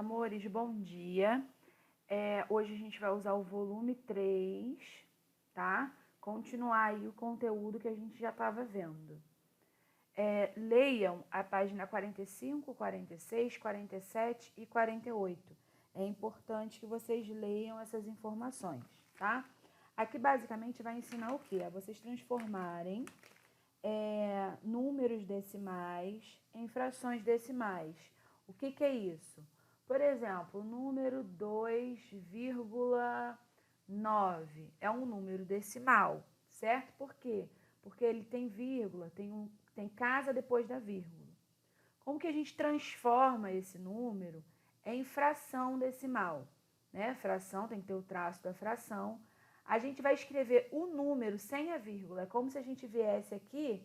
amores, bom dia. Hoje a gente vai usar o volume 3, tá? Continuar aí o conteúdo que a gente já estava vendo. Leiam a página 45, 46, 47 e 48. É importante que vocês leiam essas informações, tá? Aqui basicamente vai ensinar o quê? A vocês transformarem números decimais em frações decimais. O que é isso? Por exemplo, o número 2,9 é um número decimal, certo? Por quê? Porque ele tem vírgula, tem casa depois da vírgula. Como que a gente transforma esse número em fração decimal? Né? Fração tem que ter o traço da fração. A gente vai escrever o número sem a vírgula. É como se a gente viesse aqui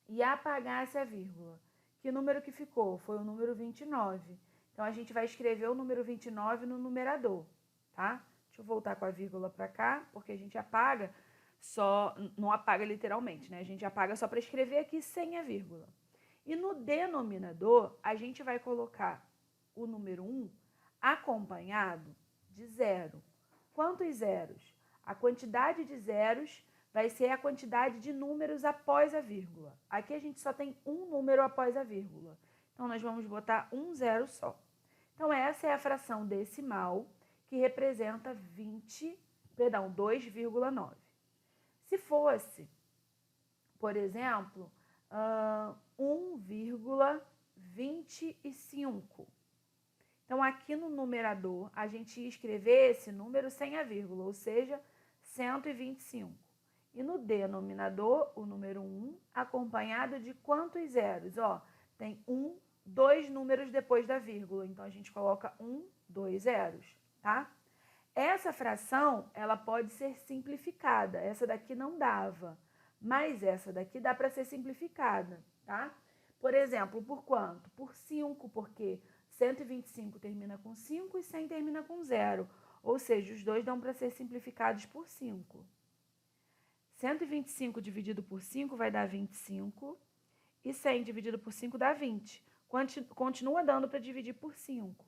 e apagasse a vírgula. Que número que ficou? Foi o número 29. Então, a gente vai escrever o número 29 no numerador, tá? Deixa eu voltar com a vírgula para cá, porque a gente apaga só, não apaga literalmente, né? A gente apaga só para escrever aqui sem a vírgula. E no denominador, a gente vai colocar o número 1 acompanhado de zero. Quantos zeros? A quantidade de zeros vai ser a quantidade de números após a vírgula. Aqui a gente só tem um número após a vírgula. Então, nós vamos botar um zero só. Então, essa é a fração decimal que representa 2,9. Se fosse, por exemplo, 1,25. Então, aqui no numerador, a gente ia escrever esse número sem a vírgula, ou seja, 125. E no denominador, o número 1, acompanhado de quantos zeros? Ó, tem 1, 2 números depois da vírgula. Então, a gente coloca 1, 2 zeros, tá? Essa fração, ela pode ser simplificada. Essa daqui não dava, mas essa daqui dá para ser simplificada, tá? Por exemplo, por quanto? Por 5, porque 125 termina com 5 e 100 termina com 0. Ou seja, os dois dão para ser simplificados por 5. 125 dividido por 5 vai dar 25 e 100 dividido por 5 dá 20. Continua dando para dividir por 5.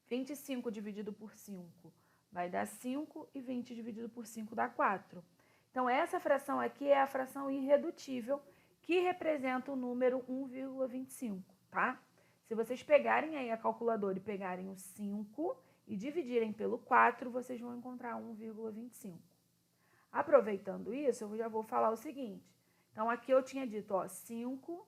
25 dividido por 5 vai dar 5 e 20 dividido por 5 dá 4. Então, essa fração aqui é a fração irredutível que representa o número 1,25, tá? Se vocês pegarem aí a calculadora e pegarem o 5 e dividirem pelo 4, vocês vão encontrar 1,25. Aproveitando isso, eu já vou falar o seguinte. Então, aqui eu tinha dito, ó, 5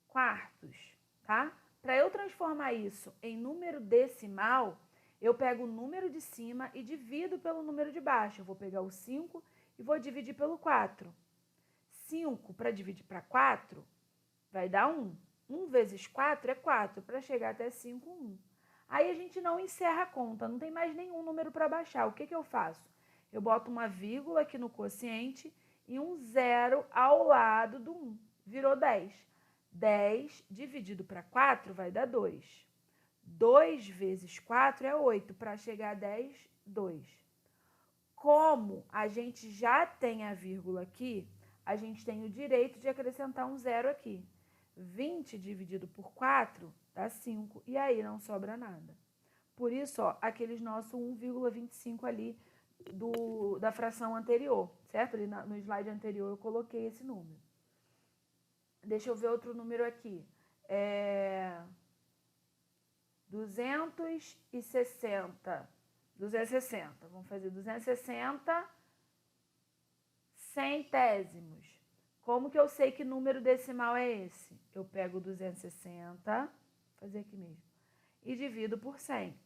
quartos, tá? Para eu transformar isso em número decimal, eu pego o número de cima e divido pelo número de baixo. Eu vou pegar o 5 e vou dividir pelo 4. 5 para dividir para 4 vai dar 1. 1 vezes 4 é 4. Para chegar até 5, 1. Aí a gente não encerra a conta, não tem mais nenhum número para baixar. O que eu faço? Eu boto uma vírgula aqui no quociente e um zero ao lado do 1. Virou 10. 10 dividido para 4 vai dar 2. 2 vezes 4 é 8. Para chegar a 10, 2. Como a gente já tem a vírgula aqui, a gente tem o direito de acrescentar um zero aqui. 20 dividido por 4 dá 5. E aí não sobra nada. Por isso, ó, aqueles nossos 1,25 ali da fração anterior, certo? Ali no slide anterior eu coloquei esse número. Deixa eu ver outro número aqui. 260. 260. Vamos fazer 260 centésimos. Como que eu sei que número decimal é esse? Eu pego 260, vou fazer aqui mesmo, e divido por 100.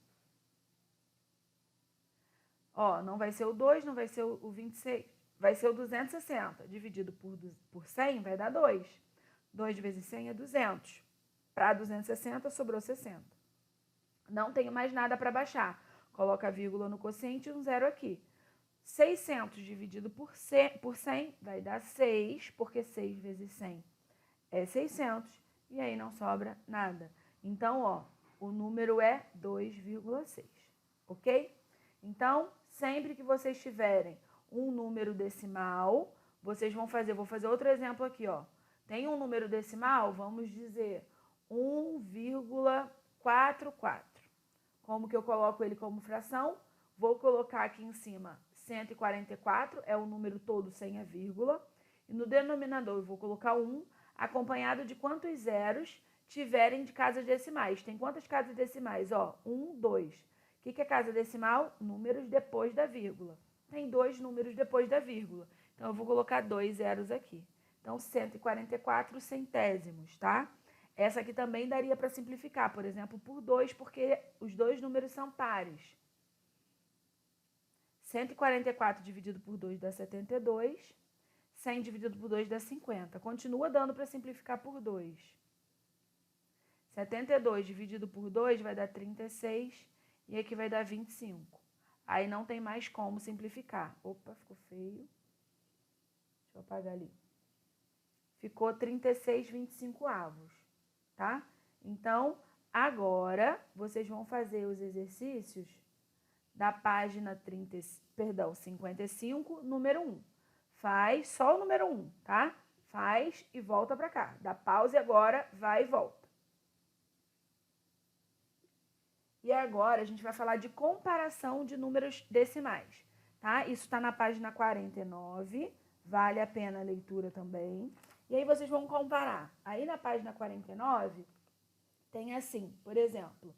Ó, não vai ser o 2, não vai ser o 26, vai ser o 260. Dividido por 100 vai dar 2. 2 vezes 100 é 200. Para 260 sobrou 60. Não tenho mais nada para baixar. Coloca a vírgula no quociente e um zero aqui. 600 dividido por 100 vai dar 6, porque 6 vezes 100 é 600. E aí não sobra nada. Então, ó, o número é 2,6. Ok? Então, sempre que vocês tiverem um número decimal, vocês vão fazer, vou fazer outro exemplo aqui, ó. Tem um número decimal, vamos dizer 1,44. Como que eu coloco ele como fração? Vou colocar aqui em cima 144, é o número todo sem a vírgula. E no denominador eu vou colocar 1, acompanhado de quantos zeros tiverem de casas decimais. Tem quantas casas decimais? Ó, 1, 2. O que é casa decimal? Números depois da vírgula. Tem 2 números depois da vírgula. Então, eu vou colocar 2 zeros aqui. Então, 144 centésimos, tá? Essa aqui também daria para simplificar, por exemplo, por 2, porque os dois números são pares. 144 dividido por 2 dá 72. 100 dividido por 2 dá 50. Continua dando para simplificar por 2. 72 dividido por 2 vai dar 36. E aqui vai dar 25. Aí não tem mais como simplificar. Opa, ficou feio. Deixa eu apagar ali. Ficou 36/25, tá? Então, agora, vocês vão fazer os exercícios da página 55, número 1. Faz só o número 1, tá? Faz e volta para cá. Dá pause agora, vai e volta. E agora, a gente vai falar de comparação de números decimais, tá? Isso está na página 49, vale a pena a leitura também. E aí, vocês vão comparar. Aí, na página 49, tem assim, por exemplo,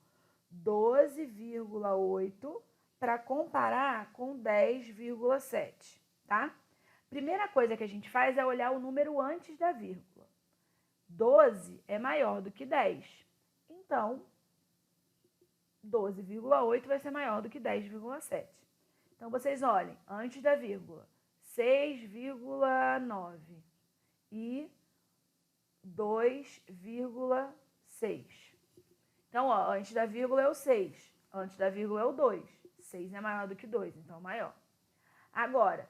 12,8 para comparar com 10,7, tá? Primeira coisa que a gente faz é olhar o número antes da vírgula. 12 é maior do que 10. Então, 12,8 vai ser maior do que 10,7. Então, vocês olhem, antes da vírgula, 6,9 e 2,6. Então, ó, antes da vírgula é o 6, antes da vírgula é o 2. 6 é maior do que 2, então maior. Agora,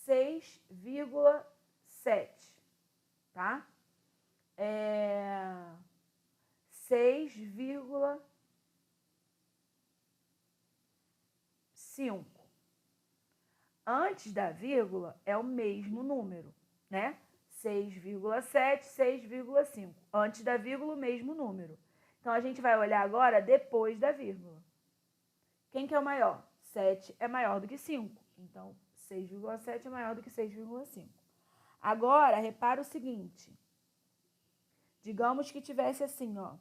6,7, tá? 6,5. Antes da vírgula é o mesmo número, né? 6,7, 6,5. Antes da vírgula, o mesmo número. Então, a gente vai olhar agora depois da vírgula. Quem que é o maior? 7 é maior do que 5. Então, 6,7 é maior do que 6,5. Agora, repara o seguinte. Digamos que tivesse assim, ó.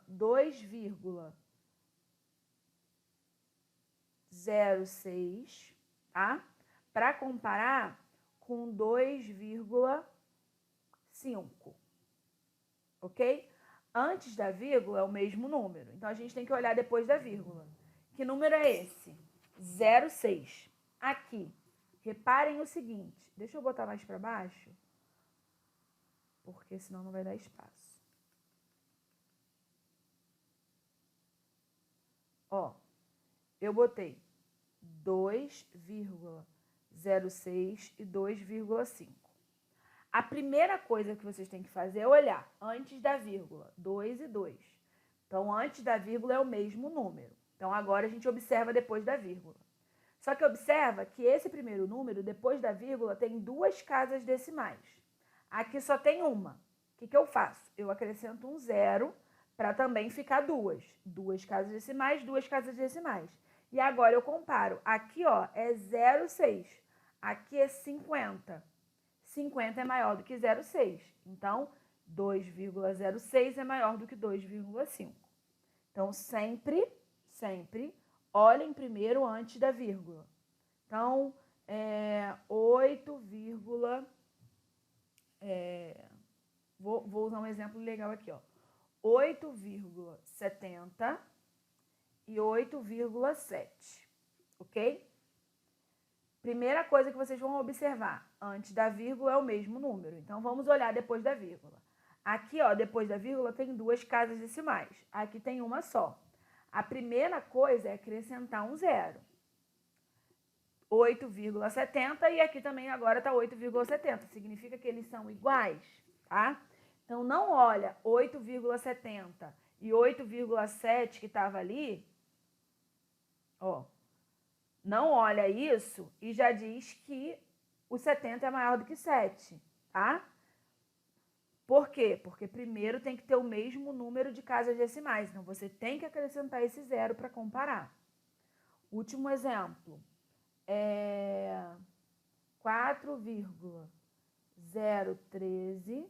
2,06, tá? Para comparar com 2,5. Ok? Antes da vírgula é o mesmo número. Então, a gente tem que olhar depois da vírgula. Que número é esse? 0,6. Aqui, reparem o seguinte. Deixa eu botar mais para baixo, porque senão não vai dar espaço. Ó, eu botei 2,06 e 2,5. A primeira coisa que vocês têm que fazer é olhar antes da vírgula, 2 e 2. Então, antes da vírgula é o mesmo número. Então, agora a gente observa depois da vírgula. Só que observa que esse primeiro número, depois da vírgula, tem 2 casas decimais. Aqui só tem uma. O que eu faço? Eu acrescento um 0 para também ficar 2. 2 casas decimais, 2 casas decimais. E agora eu comparo. Aqui, ó, é 0,6. Aqui é 50. 50 é maior do que 0,6. Então, 2,06 é maior do que 2,5. Então, sempre olhem primeiro antes da vírgula. Então, 8, vou usar um exemplo legal aqui, ó. 8,70 e 8,7, ok? Primeira coisa que vocês vão observar, antes da vírgula é o mesmo número. Então, vamos olhar depois da vírgula. Aqui, ó, depois da vírgula tem 2 casas decimais. Aqui tem uma só. A primeira coisa é acrescentar um 0. 8,70 e aqui também agora está 8,70. Significa que eles são iguais, tá? Então, não olha 8,70 e 8,7 que estava ali, ó. Não olha isso e já diz que o 70 é maior do que 7, tá? Por quê? Porque primeiro tem que ter o mesmo número de casas decimais. Então, você tem que acrescentar esse zero para comparar. Último exemplo. 4,013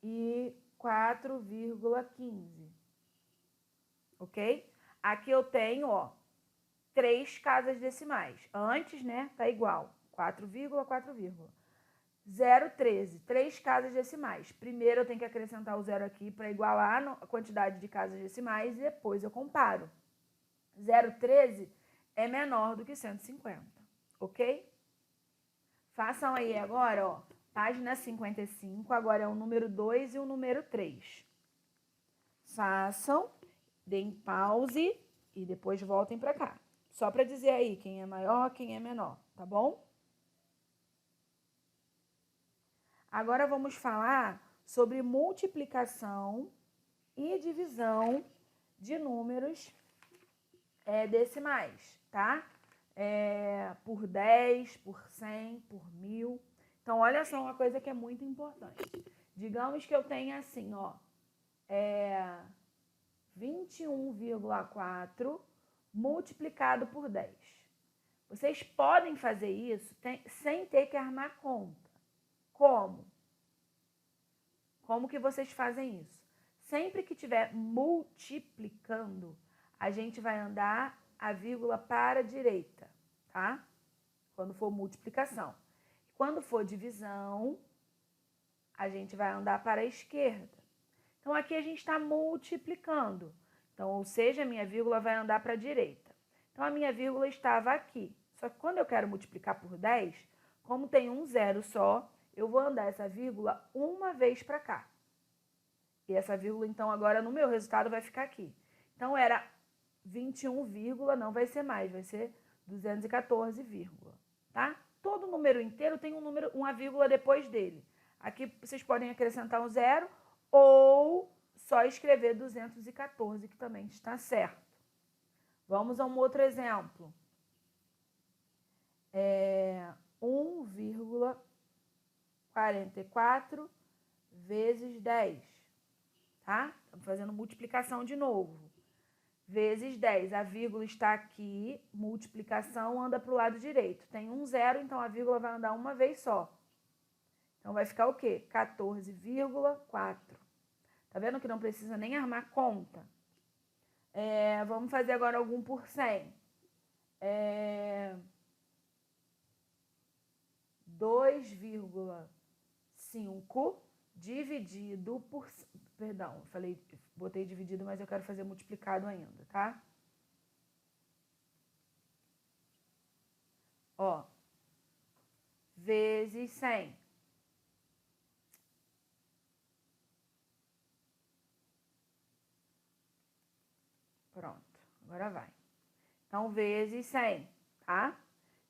e 4,15. Ok? Aqui eu tenho, ó, 3 casas decimais. Antes, né, tá igual. 4, 4, 0,13, 3 casas decimais. Primeiro eu tenho que acrescentar o zero aqui para igualar a quantidade de casas decimais e depois eu comparo. 0,13 é menor do que 150, ok? Façam aí agora, ó, página 55, agora é o número 2 e o número 3. Façam, deem pause e depois voltem para cá. Só para dizer aí quem é maior, quem é menor, tá bom? Agora vamos falar sobre multiplicação e divisão de números decimais, tá? Por 10, por 100, por 1000. Então, olha só uma coisa que é muito importante. Digamos que eu tenha assim, ó, 21,4 multiplicado por 10. Vocês podem fazer isso sem ter que armar conta. Como? Como que vocês fazem isso? Sempre que estiver multiplicando, a gente vai andar a vírgula para a direita, tá? Quando for multiplicação. Quando for divisão, a gente vai andar para a esquerda. Então, aqui a gente está multiplicando. Então, ou seja, a minha vírgula vai andar para a direita. Então, a minha vírgula estava aqui. Só que quando eu quero multiplicar por 10, como tem um zero só, eu vou andar essa vírgula uma vez para cá. E essa vírgula, então, agora no meu resultado vai ficar aqui. Então, era 21, não vai ser mais, vai ser 214, tá? Todo número inteiro tem uma vírgula depois dele. Aqui vocês podem acrescentar um zero ou só escrever 214, que também está certo. Vamos a um outro exemplo. 1,44 vezes 10, tá? Estamos fazendo multiplicação de novo. Vezes 10, a vírgula está aqui, multiplicação anda para o lado direito. Tem um zero, então a vírgula vai andar uma vez só. Então, vai ficar o quê? 14,4. Tá vendo que não precisa nem armar conta? Vamos fazer agora algum por 100. 2,5 dividido por... Perdão, botei dividido, mas eu quero fazer multiplicado ainda, tá? Ó, vezes 100. Pronto, agora vai. Então, vezes 100, tá?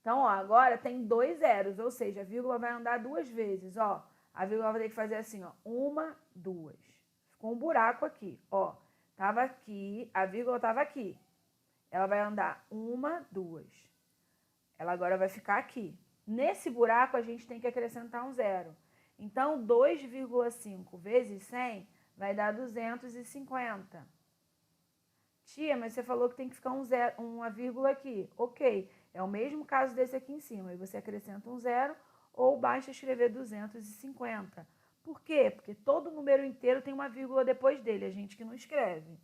Então, ó, agora tem 2 zeros, ou seja, a vírgula vai andar 2 vezes, ó. A vírgula vai ter que fazer assim, ó, 1, 2. Ficou um buraco aqui, ó. Tava aqui, a vírgula tava aqui. Ela vai andar 1, 2. Ela agora vai ficar aqui. Nesse buraco, a gente tem que acrescentar um zero. Então, 2,5 vezes 100 vai dar 250. Tia, mas você falou que tem que ficar uma vírgula aqui. Ok, é o mesmo caso desse aqui em cima. Aí você acrescenta um zero ou basta escrever 250. Por quê? Porque todo número inteiro tem uma vírgula depois dele, a gente que não escreve.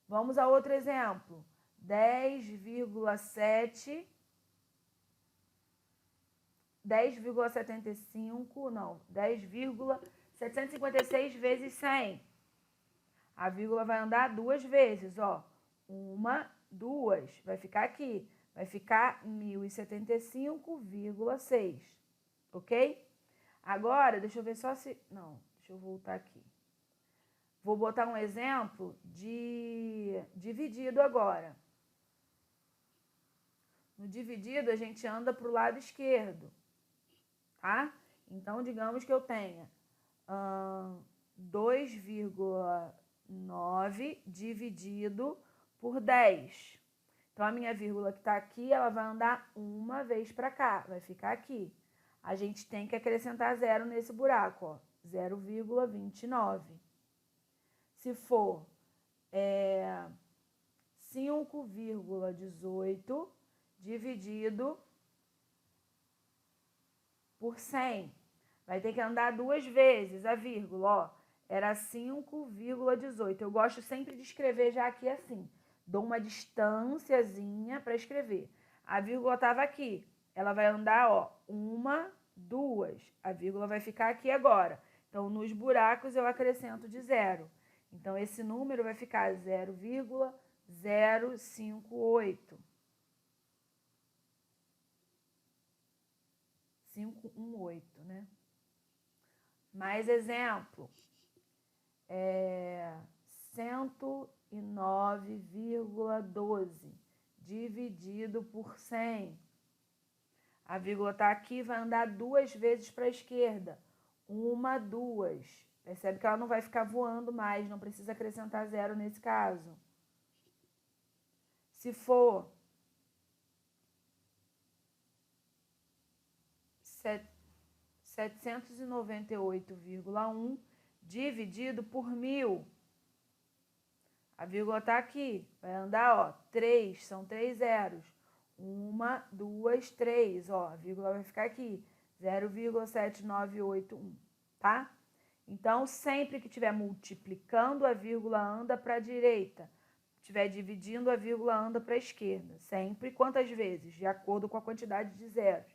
Vamos a outro exemplo. 10,75, não, 10,756 vezes 100. A vírgula vai andar 2 vezes, ó. 1, 2. Vai ficar aqui. Vai ficar 1075,6. Ok? Agora, deixa eu ver só se... Não, deixa eu voltar aqui. Vou botar um exemplo de dividido agora. No dividido, a gente anda para o lado esquerdo, tá? Então, digamos que eu tenha 2,9 dividido por 10. Então, a minha vírgula que está aqui, ela vai andar uma vez para cá, vai ficar aqui. A gente tem que acrescentar zero nesse buraco, ó. 0,29. Se for 5,18 dividido por 100. Vai ter que andar duas vezes a vírgula, ó. Era 5,18. Eu gosto sempre de escrever já aqui assim. Dou uma distânciazinha para escrever. A vírgula estava aqui. Ela vai andar, ó, 1, 2. A vírgula vai ficar aqui agora. Então, nos buracos eu acrescento de 0. Então, esse número vai ficar 0,058. 518, né? Mais exemplo. 109,12 dividido por 100. A vírgula está aqui, vai andar duas vezes para a esquerda. 1, 2. Percebe que ela não vai ficar voando mais, não precisa acrescentar 0 nesse caso. Se for 798,1 dividido por 1000. A vírgula está aqui, vai andar, ó, 3, são 3 zeros. 1, 2, 3, ó, a vírgula vai ficar aqui, 0,7981, tá? Então, sempre que estiver multiplicando, a vírgula anda para a direita. Estiver dividindo, a vírgula anda para a esquerda. Sempre quantas vezes? De acordo com a quantidade de zeros.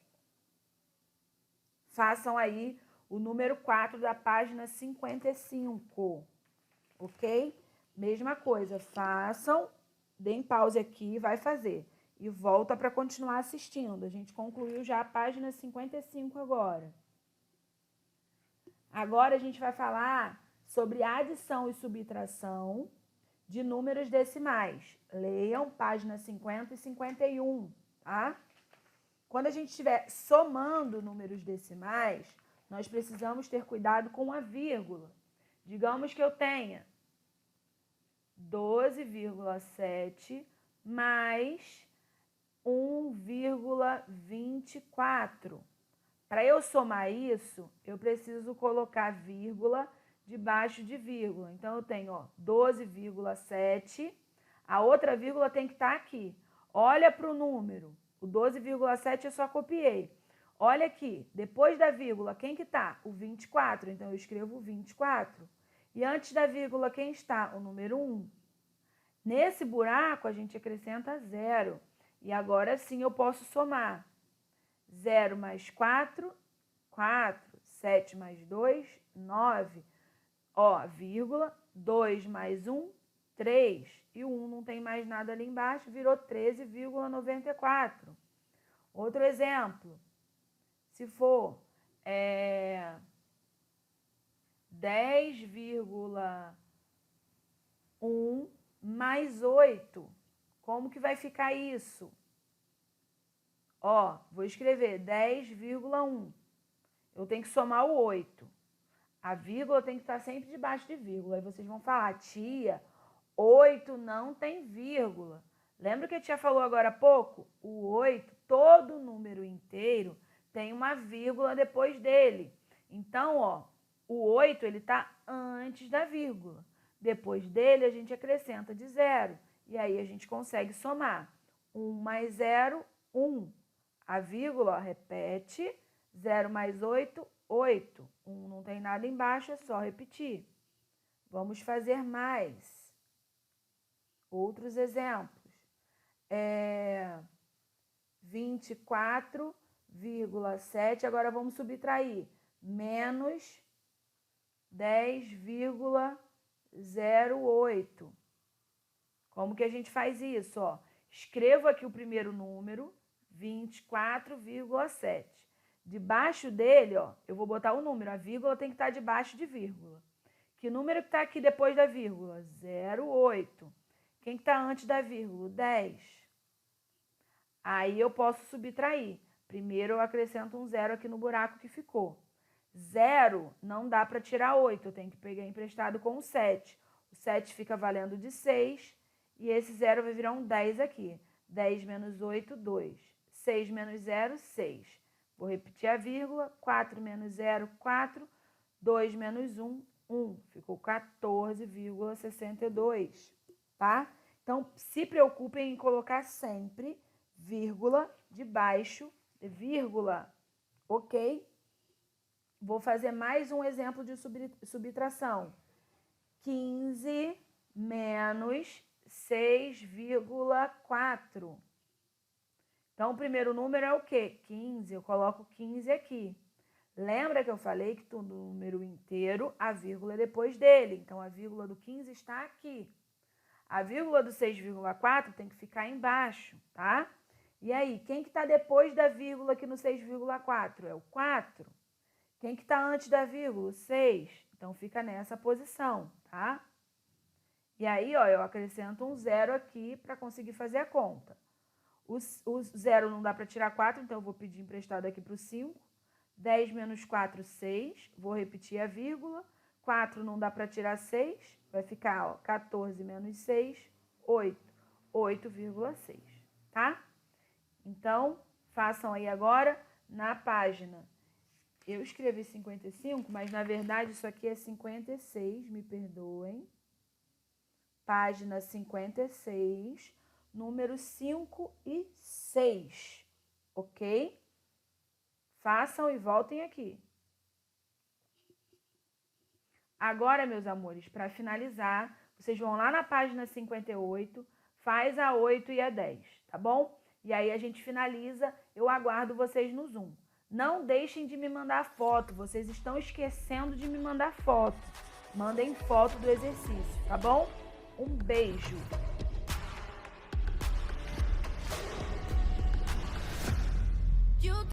Façam aí o número 4 da página 55, ok? Mesma coisa, façam, deem pause aqui, vai fazer. E volta para continuar assistindo. A gente concluiu já a página 55 agora. Agora a gente vai falar sobre adição e subtração de números decimais. Leiam página 50 e 51, tá? Quando a gente estiver somando números decimais, nós precisamos ter cuidado com a vírgula. Digamos que eu tenha 12,7 mais 1,24. Para eu somar isso, eu preciso colocar vírgula debaixo de vírgula. Então, eu tenho 12,7, a outra vírgula tem que estar aqui. Olha para o número, o 12,7 eu só copiei. Olha aqui, depois da vírgula, quem que está? O 24, então eu escrevo 24. E antes da vírgula, quem está? O número 1. Nesse buraco, a gente acrescenta 0. E agora sim eu posso somar. 0 mais 4, 4. 7 mais 2, 9. Ó, vírgula, 2 mais 1, 3. E o 1 não tem mais nada ali embaixo, virou 13,94. Outro exemplo. Se for 10,1 mais 8. Como que vai ficar isso? Ó, vou escrever 10,1. Eu tenho que somar o 8. A vírgula tem que estar sempre debaixo de vírgula. Aí vocês vão falar, tia, 8 não tem vírgula. Lembra que a tia falou agora há pouco? O 8, todo número inteiro, tem uma vírgula depois dele. Então, ó, o 8 ele está antes da vírgula. Depois dele, a gente acrescenta de 0. E aí, a gente consegue somar. 1 mais 0, 1. A vírgula, ó, repete. 0 mais 8, 8. 1 não tem nada embaixo, é só repetir. Vamos fazer mais. Outros exemplos. 24,7. Agora, vamos subtrair. Menos 10,08. Como que a gente faz isso? Ó, escrevo aqui o primeiro número, 24,7. Debaixo dele, ó, eu vou botar o número. A vírgula tem que estar debaixo de vírgula. Que número que está aqui depois da vírgula? 0,8. Quem que está antes da vírgula? 10. Aí eu posso subtrair. Primeiro eu acrescento um 0 aqui no buraco que ficou. 0 não dá para tirar 8, eu tenho que pegar emprestado com o 7. O 7 fica valendo de 6 e esse 0 vai virar um 10 aqui. 10 menos 8, 2. 6 menos 0, 6. Vou repetir a vírgula. 4 menos 0, 4. 2 menos 1, 1. Ficou 14,62, tá? Então, se preocupem em colocar sempre vírgula debaixo de vírgula, ok? Vou fazer mais um exemplo de subtração. 15 menos 6,4. Então, o primeiro número é o quê? 15. Eu coloco 15 aqui. Lembra que eu falei que todo número inteiro, a vírgula é depois dele. Então, a vírgula do 15 está aqui. A vírgula do 6,4 tem que ficar embaixo, tá? E aí, quem que está depois da vírgula aqui no 6,4? É o 4. Quem que está antes da vírgula? O 6. Então, fica nessa posição, tá? E aí, ó, eu acrescento um 0 aqui para conseguir fazer a conta. O 0 não dá para tirar 4, então eu vou pedir emprestado aqui para o 5. 10 menos 4, 6. Vou repetir a vírgula. 4 não dá para tirar 6. Vai ficar, ó, 14 menos 6, 8. 8,6, tá? Então, façam aí agora na página. Eu escrevi 55, mas na verdade isso aqui é 56, me perdoem. Página 56, número 5 e 6, ok? Façam e voltem aqui. Agora, meus amores, para finalizar, vocês vão lá na página 58, faz a 8 e a 10, tá bom? E aí a gente finaliza, eu aguardo vocês no Zoom. Não deixem de me mandar foto, vocês estão esquecendo de me mandar foto. Mandem foto do exercício, tá bom? Um beijo!